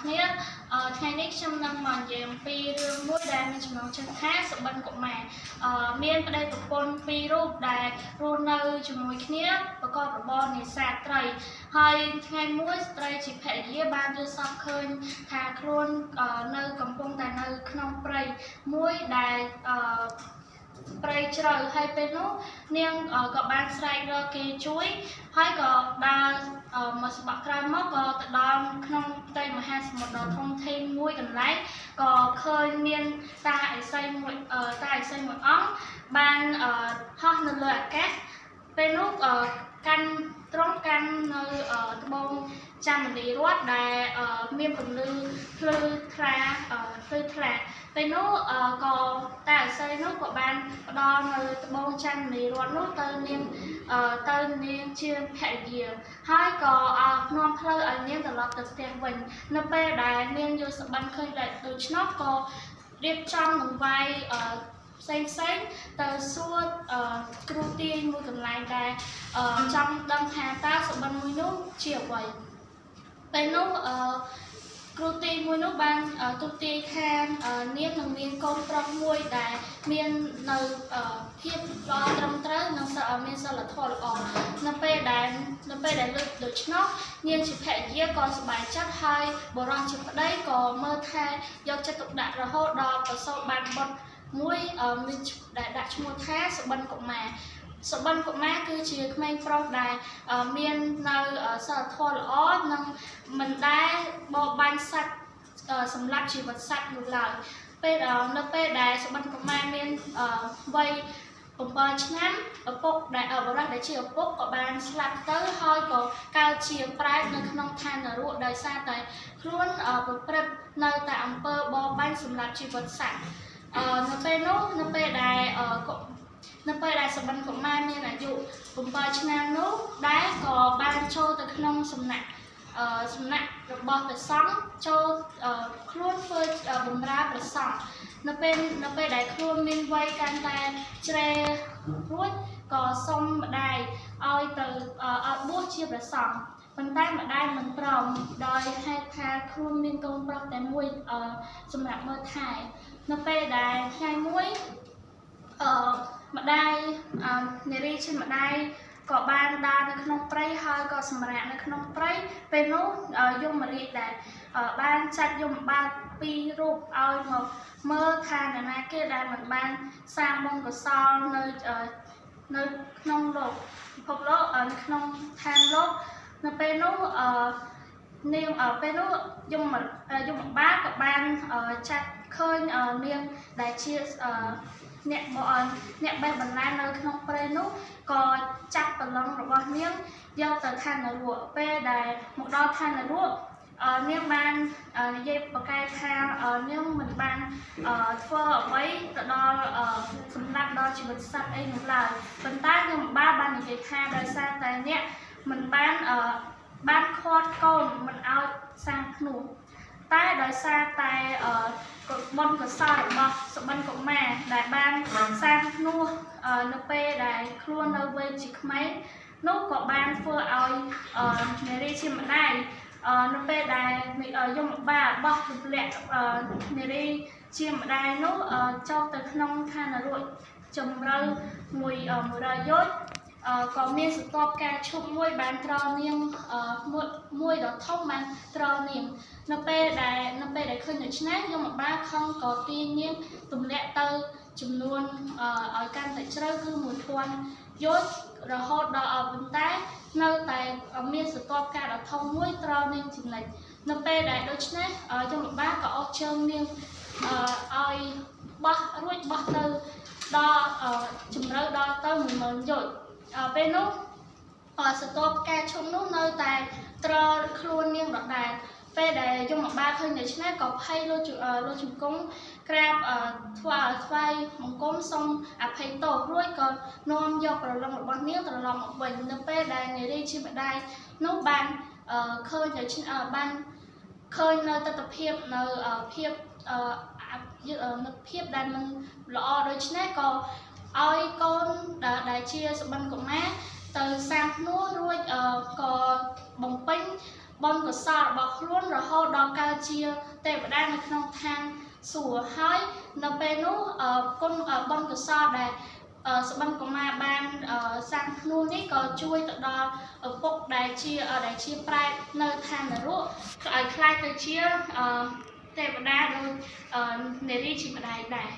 គ្នាថ្ងៃនេះខ្ញុំនឹងមកនិយាយអំពីរឿងមួយដែលមានចំណងជើងថាសុបិនកុមារមានប្តីប្រពន្ធពីររូបដែលរស់នៅជាមួយគ្នាប្រកបរបរនេសាទត្រីហើយថ្ងៃមួយស្ត្រីជាភរិយាបានយល់សប្តិឃើញថាខ្លួននៅកំពុងតែនៅក្នុងព្រៃមួយដែលព្រៃជ្រៅហើយពេលនោះនាងក៏បានស្រែករកគេជួយហើយក៏ដើរមកស្បក់ក្រោយមកក៏ទៅដល់ក្នុងផ្ទៃមហាសមុទ្រដ៏ធំធេងមួយកន្លែងក៏ឃើញមានតាឥសីមួយអង្គបានហោះនៅលើអាកាសពេលនោះកាន់នៅត្បូងចន្ទនីរតដែលមានពន្លឺភ្លឺថ្លាពេលនោះក៏តាឥសីនោះក៏បានផ្ដល់នៅត្បូងចន្ទនីរតនោះទៅនាងជាភរិយាហើយក៏នាំផ្លូវឲ្យនាងត្រឡប់ទៅផ្ទះវិញនៅពេលដែលនាងយល់សុបិនឃើញដូច្នោះក៏រៀបចំនឹងវាយផ្សេងទៅសួរគ្រូទាយមួយកន្លែងដែលចង់ដឹងថាតើសុបិនមួយនោះជាអ្វីពេលនោះគ្រូទាយមួយនោះបានទូទាយថានាងនឹងមានកូនប្រុសមួយដែលមាននៅភាពល្អត្រឹមត្រូវនិងមានសិលធម៌ល្អនៅពេលដែលលើកដូច្នោះនាងជាភរិយាក៏សប្បាយចិត្តហើយបុរសជាប្តីក៏មើលថែយកចិត្តទុកដាក់រហូតដល់ប្រសូតបានបុត្រមួយមានដែលដាក់ឈ្មោះថាសុបិនកុមារគឺជាក្មេងប្រុសដែលមាននៅសិលធម៌ល្អនិងមិនដែលបរបាញ់សត្វសម្លាប់ជីវិតសត្វនោះឡើយនៅពេលដែលសុបិនកុមារមានវ័យ7 ឆ្នាំឪពុកដែលបរិសុទ្ធដែលជាឪពុកក៏បានស្លាប់ទៅហើយក៏កើតជាប្រែតនៅក្នុងឋាននរកដោយសារតែខ្លួនប្រព្រឹត្តនៅតែអំពើបរបាញ់សម្លាប់ជីវិតសត្វនៅពេលដែលសុបិនកុមារមានអាយុ7 ឆ្នាំនោះដែលក៏បានចូលទៅក្នុងសំណាក់របស់ព្រះសង្ឃចូលខ្លួនធ្វើបម្រើព្រះសង្ឃនៅពេលដែលខ្លួនមានវ័យកាន់តែជ្រេរួចក៏សុំម្ដាយឲ្យទៅបួសជាព្រះសង្ឃប៉ុន្តែម្ដាយមិនព្រមដោយហេតុថាខ្លួនមានកូនប្រុសតែមួយសម្រាប់មើលថែនៅពេលដែលថ្ងៃមួយម្ដាយនារីជាម្ដាយក៏បានដើរនៅក្នុងព្រៃហើយក៏សម្រាកនៅក្នុងព្រៃពេលនោះយមរាជដែលបានចាត់យមបាលពីររូបឲ្យមកមើលថានរណាគេដែលមិនបានសាងបុណ្យកុសលនៅក្នុងលោកពិភពលោកនៅក្នុងឋានលោកនៅពេលនោះយមបាលក៏បានចាត់ឃើញនាងដែលជាអ្នកបេះបន្លែនៅក្នុងព្រៃនោះក៏ចាប់បលឹងរបស់នាងយកទៅឋាននរកពេលដែលមកដល់ឋាននរកនាងបាននិយាយប្រកែកថានាងមិនបានធ្វើអ្វីទៅដល់សម្រាប់ដល់ជីវិតសត្វអីនោះឡើយប៉ុន្តែនាងបាននិយាយថាដោយសារតែអ្នកមិនបានខាត់កូនមិនឲ្យសាងភ្នោះតែដោយសារតែបុណ្យកុសលរបស់សុបិនកុមារដែលបានសាងភ្នោះនៅពេលដែលខ្លួននៅវ័យជាក្មេងនោះក៏បានធ្វើឲ្យនារីជាម្ដាយនៅពេលដែលយមបាលបោះទម្លាក់នារីជាម្ដាយនោះចូលទៅក្នុងឋាននរកជម្រៅ100 យោជន៍ក៏មានសន្ទប់ការឈប់មួយបានត្រនាងមួយដ៏ធំបានត្រនាងនៅពេលដែលឃើញដូច្នេះយមបាលខំក៏ទាញនាងទម្លាក់ទៅចំនួនឲ្យកាន់តែជ្រៅគឺ1000 យោជន៍រហូតដល់ប៉ុន្តែនៅតែមានសន្ទប់ការដ៏ធំមួយត្រនាងចំណិចនៅពេលដែលដូច្នេះយមបាលក៏អស់ជើងនាងឲ្យបោះទៅដល់ជម្រៅដល់ទៅ10000 យោជន៍ពេលនោះសន្ទប់ការឈប់នោះនៅតែត្រខ្លួននាងដដែលពេលដែលយមបាលឃើញដូច្នេះក៏ភ័យលោកជង្គង់ក្រាបថ្វាយបង្គំសូមអភ័យទោសរួចក៏នាំយកប្រលឹងរបស់នាងត្រឡប់មកវិញនៅពេលដែលនារីជាម្ដាយនោះបានឃើញបានឃើញនៅទស្សនភាពនៅភាពដែលមិនល្អដូច្នេះក៏ឲ្យកូនដែលជាសុបិនកុមារទៅសាងភ្នោះរួចក៏បំពេញ បនកសលរបស់ខ្លួនរហូតដល់កើតជាទេវតានៅក្នុងឋានសួគ៌ហើយនៅពេលនោះគុណបនកសលដែលសុបិនកុមារបានសាងភ្នួងនេះក៏ជួយទៅដល់ឪពុកដែលជាប្រែតនៅឋាននរកឲ្យខ្លាចទៅជាទេវតាដោយនារីជាម្ដាយដែរ